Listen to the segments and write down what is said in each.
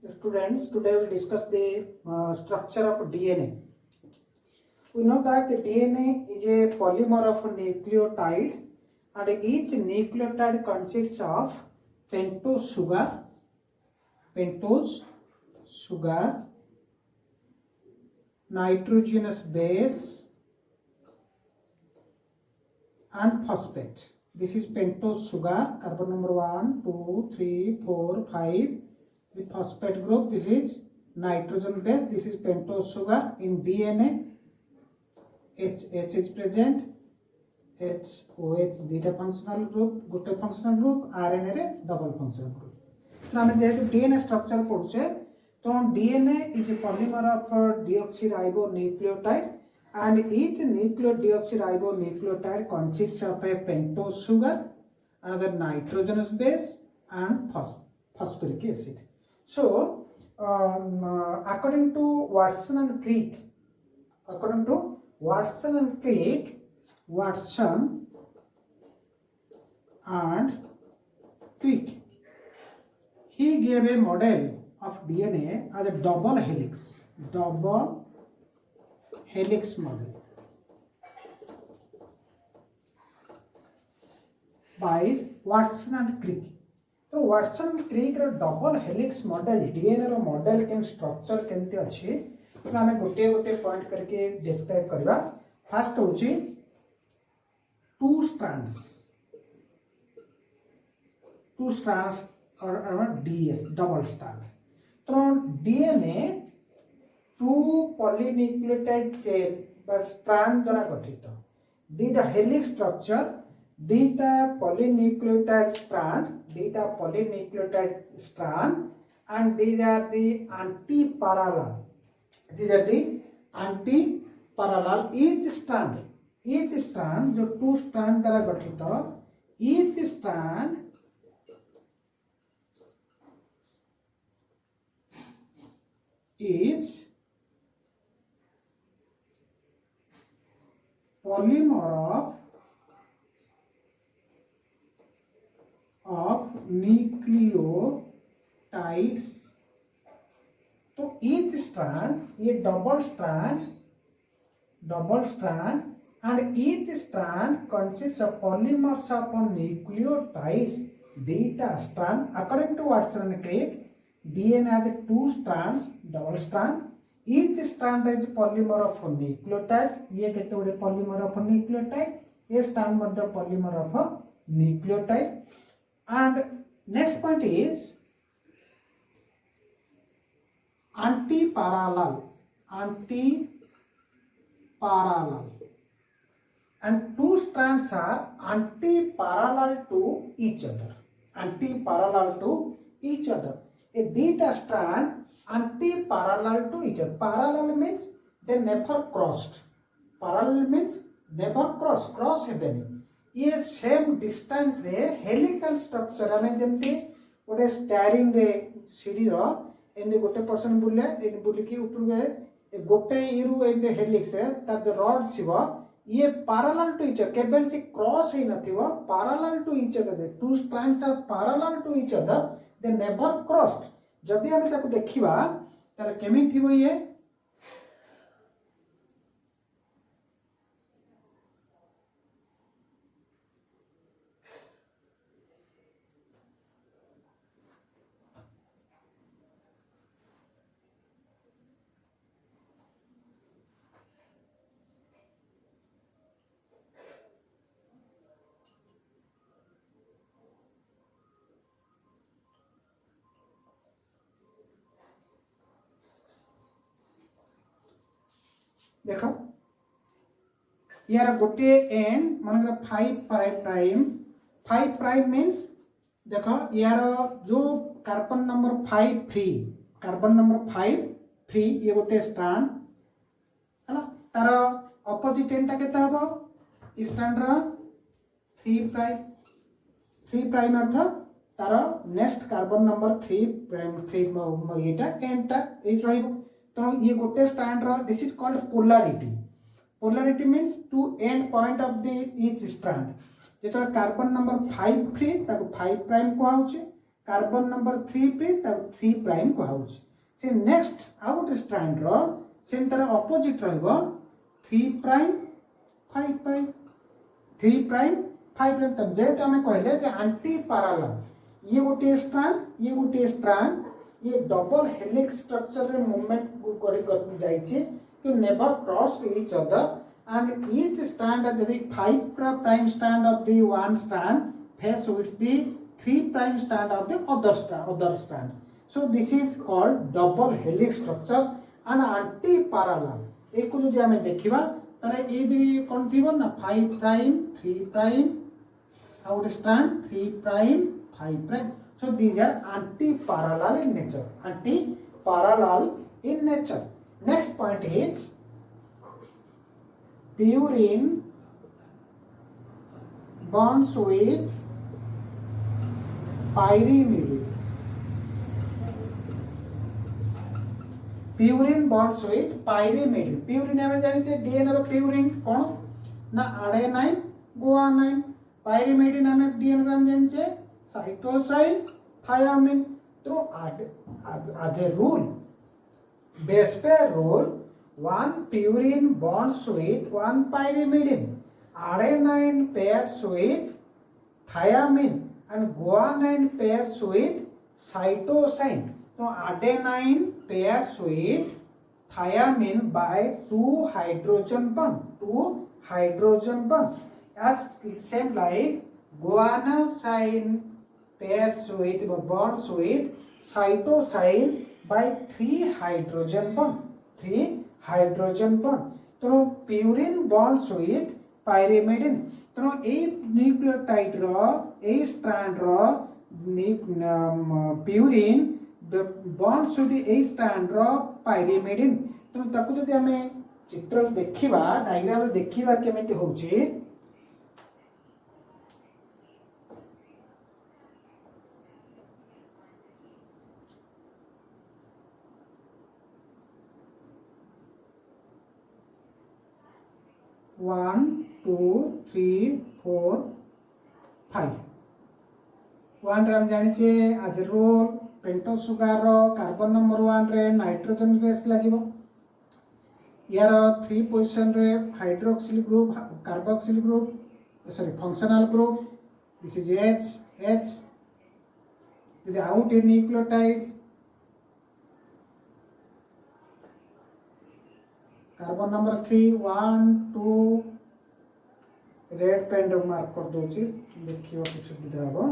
Students, today we will discuss the structure of DNA. We know that DNA is a polymer of nucleotide, and each nucleotide consists of pentose sugar, nitrogenous base, and phosphate. This is pentose sugar, carbon number 1, 2, 3, 4, 5. The phosphate group, this is nitrogen base, this is pentose sugar. In DNA, H is present, OH দুইটা functional group, গোটে functional group, RNA রে double functional group. তো আমি যেহেতু DNA structure পড়ছে, তো DNA is a polymer of deoxyribonucleotide, and each nucleodeoxyribonucleotide consists of a pentose sugar, another nitrogenous base, and phosphoric acid. So, according to Watson and Crick, Watson and Crick he gave a model of DNA as a double helix model by Watson and Crick. तो Watson and Crick रो double helix model DNA रो model केन structure केनते अछि तो हमें गोटे गोटे पॉइंट करके डिस्क्राइब करबा. फर्स्ट होची टू स्ट्रैंड्स और डीएस डबल स्ट्रैंड. तो डीएनए टू पॉलीन्यूक्लियोटाइड चेन बा स्ट्रैंड द्वारा गठित. दीटा हेलिक्स स्ट्रक्चर, दीटा polynucleotide strand, and these are the anti-parallel. Each strand जो टू स्ट्रैंड द्वारा गठित, each strand is polymer of nucleotides. तो each strand, ये double strand and each strand consists of polymers of nucleotides. Theta strand, according to Watson and Crick, DNA has two strands, double strand. Each strand is polymer of nucleotides. ये कहते हैं polymer of nucleotide. ये strand मतलब polymer of nucleotide. And next point is anti-parallel, and two strands are anti-parallel to each other. A theta strand anti-parallel to each other. Parallel means they never crossed. Cross हेबेनी. ये same distance रे helical structure हमें जमती गोटे steering रे सीढ़ी row and गोटे person बुले and बुली की ऊपर गए गोटे इरु एंड हेलिक्स है तार जो रॉड छिबो ये पैरेलल टू ईच अदर केबल से क्रॉस हे नथिबो parallel to each other. Two strands are parallel to each other, they never crossed. जदी हम ताको देखिबा तार केमि थिबो ये देखो यार गोटे एन मानकर 5 प्राइम मीन्स देखो यार जो कार्बन नंबर 5 फ्री ये गोटे स्ट्रैंड है ना. तार ऑपोजिट एंडटा केते हबो स्ट्रैंड रो 3 प्राइम अर्थ तार नेक्स्ट कार्बन नंबर 3 प्राइम एटा एंडटा ए रहइबो. तो ये गोटे स्ट्रैंड रो this is called polarity means two end point of the each strand. जो कार्बन नंबर 5 फ्री ताको 5 प्राइम को आउची कार्बन नंबर 3 पे तब 3 प्राइम कहाउछि से नेक्स्ट आउट स्ट्रैंड रो सेम तरह ऑपोजिट रहइबो 3 प्राइम 5 प्राइम 3 प्राइम 5 प्राइम तब जेत हमें कहले जे एंटी पैरेलल ये गोटे स्ट्रैंड ये डबल हेलिक्स स्ट्रक्चर रे मूवमेंट कर जाइछि to never cross each other and each strand of the 5 prime strand of the one strand face with the 3 prime strand of the other strand. So this is called double helix structure and anti-parallel. एक को जो हमें देखिबा तारे ए दि कोन थिबो ना 5 prime 3 prime out strand 3 prime 5 prime. So these are anti-parallel in nature. Anti-parallel in nature. Next point is purine bonds with pyrimidine. Purine bonds with pyrimidine. Purine हमें जानी चाहिए DNA रो purine कौन ना adenine guanine. Pyrimidine हमें DNA रो हम जानी चाहिए cytosine thiamine. तो as a rule base pair rule one purine bonds with one pyrimidine, adenine pairs with thiamine and guanine pairs with cytosine. So adenine pairs with thiamine by 2 hydrogen bond as same like guanosine pairs with bonds with cytosine by 3 hydrogen bond. तो purine bonds with pyrimidine. तो ए nucleotide रो ए strand रो purine bonds with ए strand रो pyrimidine. तो ताकू जदि हमें चित्र देखिबा डायग्राम रे देखिबा केमिति होउची 1 2 3 4 5 1 रे हम जानि छे आज रोल पेंटोस सुगार रो कार्बन नंबर 1 रे नाइट्रोजन बेस लागिबो यार 3 पोजीशन रे hydroxyl group carboxyl group sorry functional group this is H यदि आउट ए nucleotide carbon number 3 1 2 red pen mark कर दोची देखियो कि सुविधा हो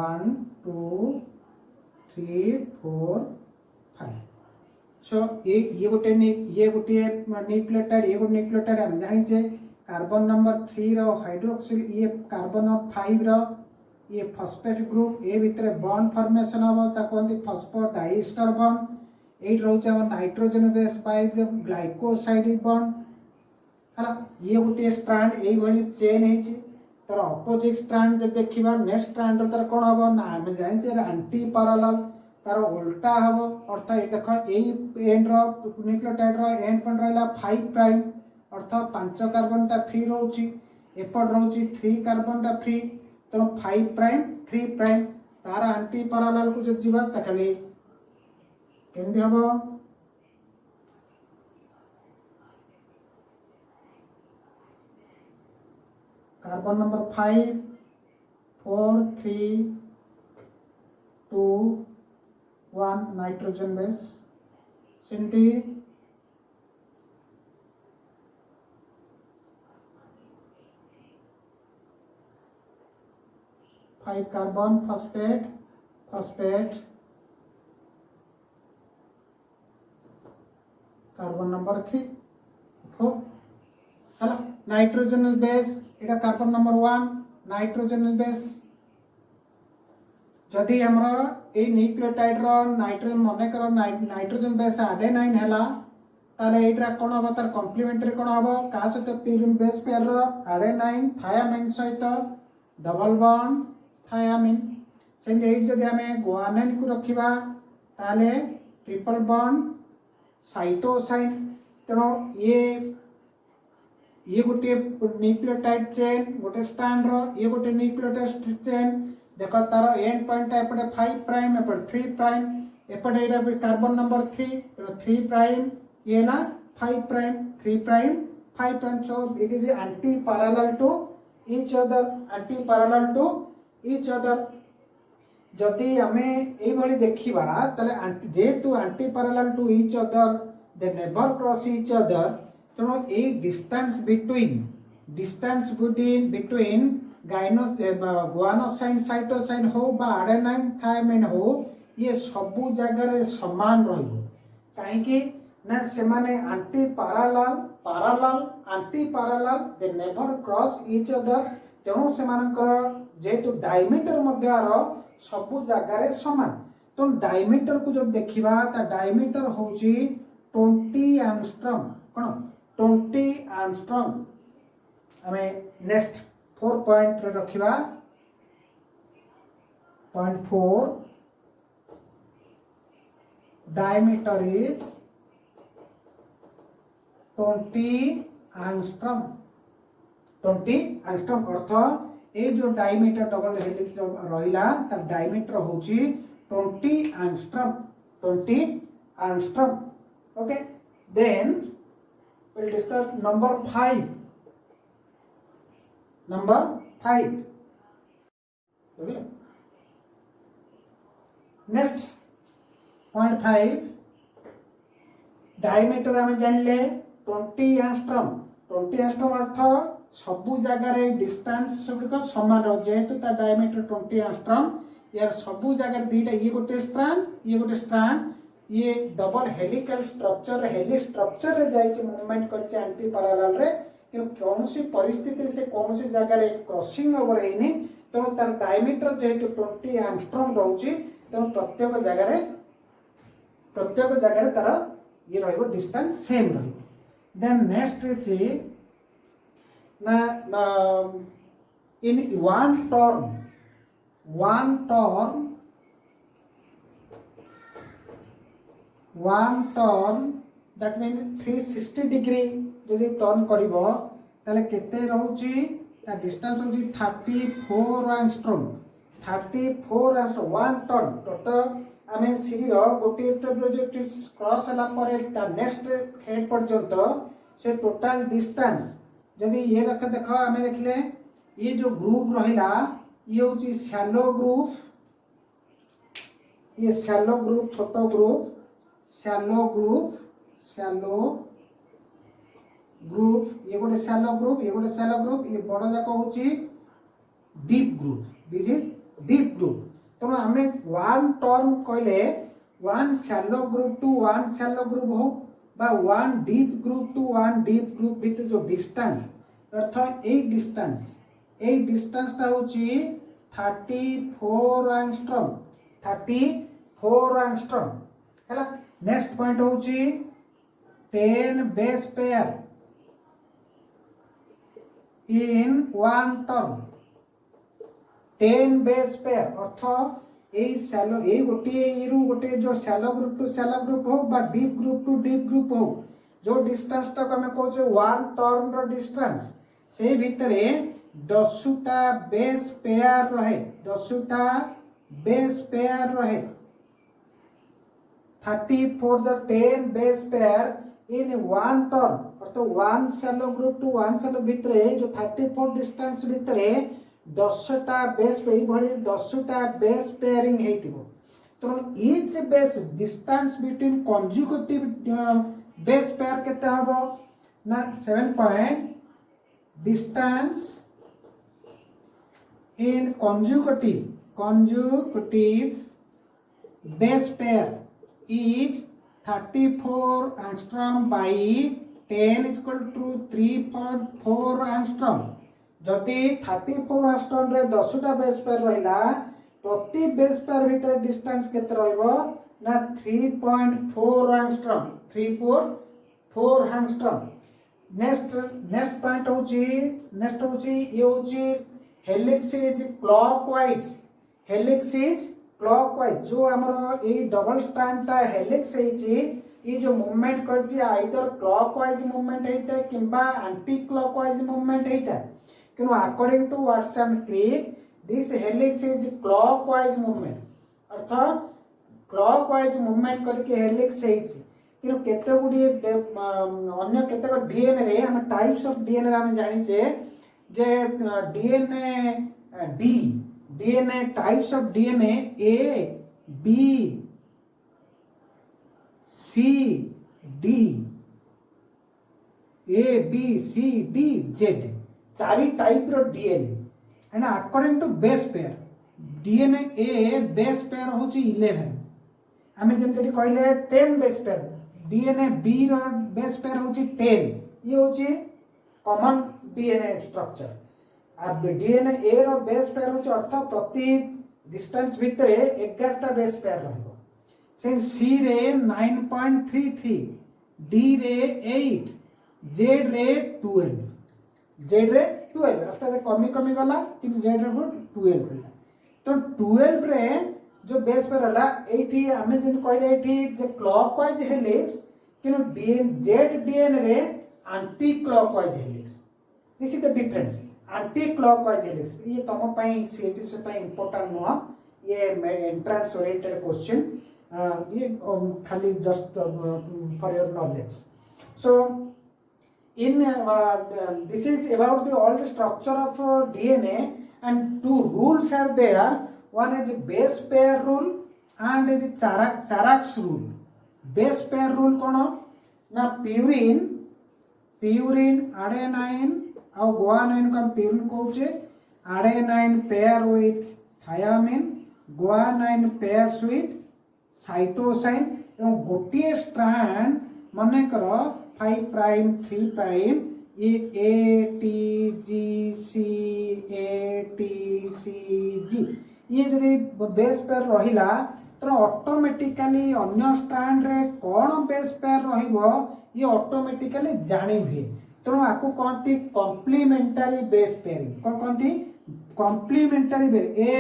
1 2 3 4 5 सो ये गोटे न्यूक्लियोटाइड ये गोटे न्यूक्लियोटाइड हम जानि छे कार्बन नंबर 3 रो हाइड्रोक्सिल ये कार्बन 5 रो ये फॉस्फेट ग्रुप ए भितर बॉन्ड फॉर्मेशन हो ता कोनती फॉस्फोडाइस्टर बॉन्ड एट रोचे हमर nitrogen base by the glycoside bond हला ये गोटे स्ट्रैंड एई भली चेन हेची तर ऑपोजिट स्ट्रैंड जे देखिबा नेक्स्ट स्ट्रैंड तर कोन हबो ना हम जानि छे एंटी पैरेलल तार उल्टा हबो अर्थ ए देखो एई एंड रो न्यूक्लियोटाइड रो एंड पॉइंट रहला 5 प्राइम अर्थ 5 कार्बन ता फ्री रहउची एपड रहउची 3 कार्बन ता फ्री तो 5 प्राइम 3 प्राइम तार एंटी पैरेलल को जे जीवा त खाली केमती हबो कार्बन नंबर 5 4 3 2 1 नाइट्रोजन बेस सिंथी 5 कार्बन फॉस्फेट कार्बन नंबर 3 तो हला नाइट्रोजनल बेस एटा कार्बन नंबर 1 नाइट्रोजनल बेस जदि हमरा ए न्यूक्लियोटाइड रो नाइट्रोजन मने करो नाइट्रोजन बेस एडेनाइन हला ताले एटा कोन हबो तार कॉम्प्लीमेंटरी कोन हबो का सहित प्यूरिन बेस पेयर रो एडेनाइन थायामिन सहित डबल बॉन्ड थायामिन सेन एट जदि हमें गुआनिन को रखिबा ताले ट्रिपल बॉन्ड साइटोसाइन तेणु ये ये गोटे न्यूक्लियोटाइड चेन गोटे स्ट्रैंड रो ये गोटे न्यूक्लियोटाइड चेन देख तार एंड पॉइंट एपटे 5 प्राइम एपटे 3 प्राइम एपटे एरा कार्बन नंबर 3 तो 3 प्राइम ये ना 5 prime 3 prime 5 prime so it is antiparallel to each other antiparallel to each other जदि आमे एई भली देखिबा तले जेतु antiparallel to each other they never cross each other तेणु ए डिस्टेंस बिटवीन गुआनोसाइन साइटोसाइन हो बा एडेनाइन थायमाइन हो ये सबु जगह समान रहिबो काहेकि ना से माने एंटी पैरेलल एंटी पैरेलल दे नेवर क्रॉस ईच अदर तेणु से मानकर जेतु डायमीटर मध्यार सबु जगह समान तो डायमीटर को जब देखिबा ता डायमीटर होची 20 एंगस्ट्रॉम कोन 20 एंगस्ट्रॉम हमें नेक्स्ट 4 पॉइंट रे रखिबा point 4 diameter is 20 angstrom 20 angstrom अर्थ ए जो डायमीटर डबल हेलिक्स जो रहिला त डायमीटर होची 20 angstrom 20 angstrom okay then we'll discuss number 5 okay next point 5 diameter आम जानले 20 एंगस्ट्रॉम अर्थ सबु जगह डिस्टेंस गुड़िक समान जेहेतु डायमीटर 20 एंगस्ट्रॉम यार सबु जगह दीटा ये गोटे स्ट्रैंड ये double helical structure helix structure रे जाइए मूवमेंट करছে एंटी पैरेलल रे कि कौन सी परिस्थिति से कौन सी जगह क्रॉसिंग ओवर हेनी तो तार डायमीटर जेहेतु 20 एंगस्ट्रॉम रहउची तो प्रत्येक जगह तार ये रहइबो डिस्टेंस सेम रहइबो देन नेक्स्ट इज ना in one turn that means 360 degree यदि टर्न करिवो ताले केते रहउची ता डिस्टेंस होची 34 angstrom 34 angstrom one turn total आमे सीढ़ी रो गोटे प्रोजेक्ट क्रॉस हला पर ता नेक्स्ट हेड पर्यंत से टोटल डिस्टेंस यदि ये रख देखो आमे देखले ये जो ग्रुप रहिला ये होची शैलो ग्रुप ये शैलो ग्रुप छोटो ग्रुप शैलो ग्रुप ये गोटे शैलो ग्रुप ये बड़ जाक होची deep group this is deep group तो हमें वन टर्म कहले one shallow group to one shallow group हो बा one deep group to one deep group भितर जो डिस्टेंस अर्थ ए डिस्टेंस ता होची 34 एंगस्ट्रॉम हैला नेक्स्ट पॉइंट होची 10 base pair in one term 10 base pair अर्थ ए शैलो ए गोटे जो shallow group to shallow group हो बा deep group to deep group हो जो डिस्टेंस तक हमें कहछे वन टर्म रो डिस्टेंस से भितरे 10टा बेस पेयर रहे 34 the 10 base pair in one turn तो one shallow group to one shallow भितरे जो 34 डिस्टेंस भितरे 10टा बेस पे भली 10टा बेस पेयरिंग हेतिबो तो each base distance between conjugative base pair केते हबो ना 7 point distance in consecutive base pair is 34 angstrom by 10 is equal to 3.4 angstrom जदि 34 angstrom रे 10टा बेस पेयर रहिला प्रति बेस पेयर भीतर डिस्टेंस केते रहइबो ना 3.4 angstrom 3.4 angstrom नेक्स्ट पॉइंट होची ये होची हेलिक्स इज क्लॉकवाइज जो हमर ए डबल स्ट्रैंड ता हेलिक्स हेची ये जो मूवमेंट करछि आइदर क्लॉकवाइज मूवमेंट हेता है किंबा एंटी क्लॉकवाइज मूवमेंट हेता है किनु according to Watson Crick this helix is clockwise movement अर्थात क्लॉकवाइज मूवमेंट करके हेलिक्स हेछि किनु केते गुडी अन्य केते डीएनए रे हम टाइप्स ऑफ डीएनए हम जानि छे जे DNA D DNA types of DNA A B C D A B C D Z चारि टाइप रो DNA and according to base pair DNA A base pair होची 11 हमें जमते कहले 10 बेस पेयर डीएनए बी रो बेस पेयर होची 10 ये होची कॉमन डीएनए स्ट्रक्चर अब डीएनए ए रो बेस पेयर होची अर्थ प्रति डिस्टेंस भितरे 11 टा बेस पेयर रहबो सेम सी रे 9.33 डी रे 8 जेड रे 12 जेड रे 12 आस्ते आस्ते कमी कमी गला किंतु जेड रे 12 रहला तो 12 रे जो बेस पेयर रहला एठी हमें जिन कहले एठी जे क्लॉकवाइज हेलिक्स किंतु जेड डीएनए रे anti clockwise helix this is the difference anti clockwise helix ये तम पई सीएचएस पई इंपोर्टेंट नो ये एंट्रेंस ओरिएंटेड क्वेश्चन ये खाली just for your knowledge so in this is about the all the structure of DNA and two rules are there one is base pair rule and the Charax rule base pair rule kono na purine adenine और guanine को हम purine कहूचे adenine pair with thiamine guanine pairs with cytosine एवं गोटे strand मन कर 5 prime 3 prime ये A T G C A T C जी ये जदि बेस पेयर रहिला तो ऑटोमेटिकली अन्य स्ट्रैंड रे कौन बेस पेयर रहिबो ये ऑटोमेटिकली जानि हुए तो आपको कहती कॉम्प्लीमेंटरी बेस पेयरिंग कौन कहती complementary base A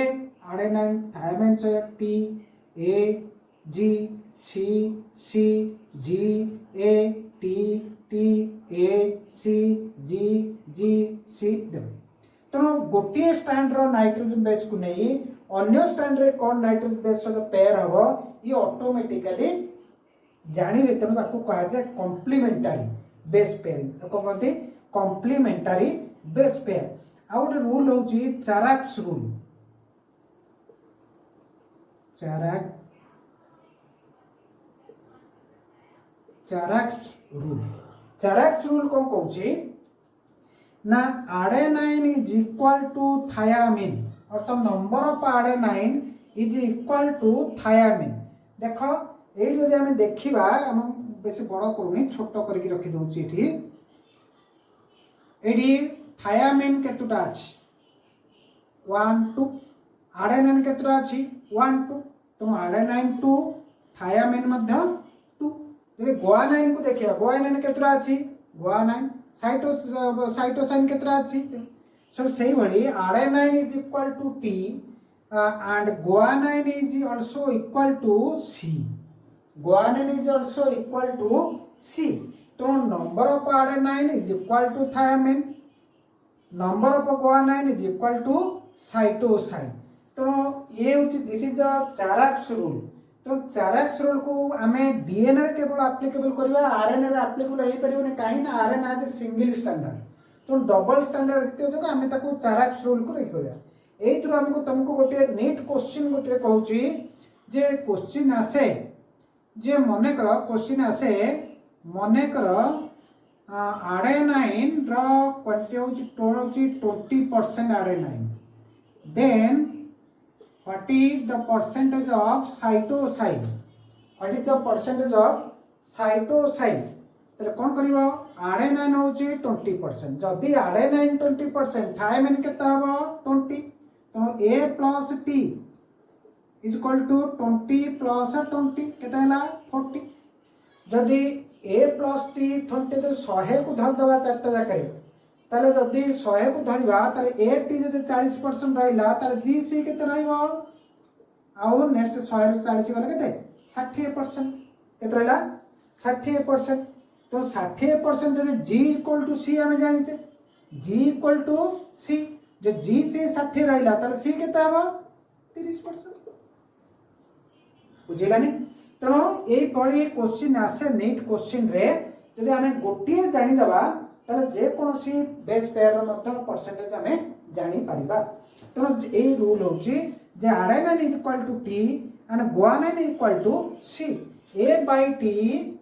adenine thymine से T A G C C G A T T A C G G C तेणु गोटे स्ट्रैंड रो नाइट्रोजन बेस को नहीं अन्य स्ट्रैंड रे कौन नाइट्रोजन बेस सहित पेयर हबो ये ऑटोमेटिकली जानी हुए तेणु ताको कहा जाए कॉम्प्लीमेंटरी बेस पेयरिंग कौन कहते कॉम्प्लीमेंटरी बेस पेयर आ गोटे रूल होची चाराक्स रूल चाराक्स रूल कौन कहूची ना adenine is equal to thiamine अर्थात number of adenine is equal to thiamine देख ये जदि आम देखा आम बेसी बड़ करूनी छोट करके रखी दउची एठी थायामिन केतुटा अछि 1 2 adenine केतुटा अछि 1 2 तो adenine 2 thiamine मध्य 2 यदि guanine को देखिया guanine केतुटा अछि guanine साइटोसाइन केतरा अछि सो सेही भली adenine is equal to T and guanine is also equal to C guanine is also equal to C तो number of adenine is equal to thiamine number of guanine is equal to cytosine तो ये होची this is the चाराक्स rule तो चाराक्स rule को आमे DNA रे केवल applicable करबा आरएनए रे एप्लीकेबल होई परिबो काहे ना आरएनए एज सिंगल स्टैंडर्ड तो डबल स्टैंडर्ड देखते हो आमे ताको चाराक्स रूल को लिखिबा एई थ्रू हमको तुमको गोटे नीट क्वेश्चन गोटे कहूची जे क्वेश्चन आसे जे मने कर क्वेश्चन आसे मने कर adenine रो क्वांटिटी होची 20% adenine then what is the percentage of cytosine what is the percentage of cytosine तले कोन करिवो adenine होची 20% जदी adenine 20% thiamine केता हबो 20 तो a plus t is equal to 20 plus 20 केता हला 40 जदी a plus t 20 तो 100 को धर दबा चारटा जाकरे ताले जदी 100 को धरिबा ताले a t जदी 40% रहिला ताले g c केते रहइबो आउ नेक्स्ट 100 40 गले केते 60% केते रहला 60%। तो 60% जब G इक्वल टू C आम जाने G इक्वल टू C जो G से 60 रहा ताले C के 30%। बुझेगानी तेणु ये क्वेश्चन आसे नीट क्वेश्चन रे जदि आम गोटे जानीदेवा ताले जे कोनोसी बेस पेयर रो मध्य परसेंटेज आम जानी परिबा। तेणु ये रूल होची जे adenine is equal to T and guanine is equal to C, A by T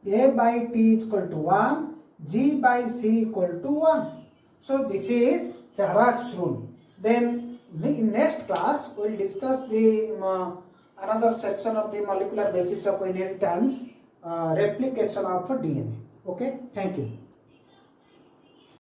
is equal to 1, G by C equal to 1. So this is Charax's rule. Then in next class we will discuss the another section of the molecular basis of inheritance, replication of DNA. Okay, thank you.